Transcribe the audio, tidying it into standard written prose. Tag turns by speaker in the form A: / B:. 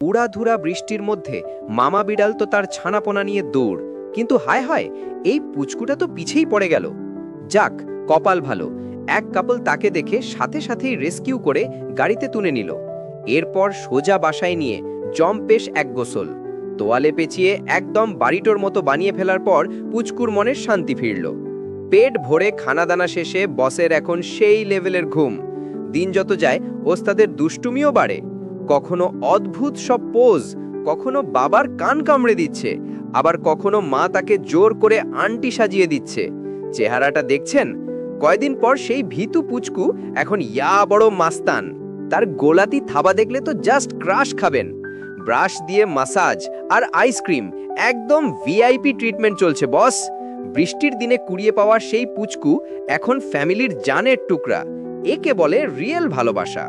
A: উড়াধুরা বৃষ্টির মধ্যে মামা বিড়াল তো তার ছানাপোনা নিয়ে দৌড়, কিন্তু হায় হায়, এই পুচকুটা তো পিছেই পড়ে গেল। যাক, কপাল ভালো, এক কাপল তাকে দেখে সাথে সাথেই রেস্কিউ করে গাড়িতে তুলে নিল। এরপর সোজা বাসায় নিয়ে জম্পেশ এক গোসল, তোয়ালে পেঁচিয়ে একদম বাড়িটোর মতো বানিয়ে ফেলার পর পুচকুর মনের শান্তি ফিরল। পেট ভরে খানাদানা শেষে বসের এখন সেই লেভেলের ঘুম। দিন যত যায় ওস্তাদের দুষ্টুমিও বাড়ে, কখনো অদ্ভুত সব পোজ, কখনো বাবার কান কামড়ে দিচ্ছে, আবার কখনো মা তাকে জোর করে আন্টি সাজিয়ে দিচ্ছে। চেহারাটা দেখছেন? কয়দিন পর সেই ভীতু পুচকু এখন ইয়া বড় মাস্তান। তার গোলাতি থাবা দেখলে তো জাস্ট ক্রাশ খাবেন। ব্রাশ দিয়ে মাসাজ আর আইসক্রিম, একদম ভিআইপি ট্রিটমেন্ট চলছে বস। বৃষ্টির দিনে কুড়িয়ে পাওয়া সেই পুচকু এখন ফ্যামিলির জানের টুকরা। একে বলে রিয়েল ভালোবাসা।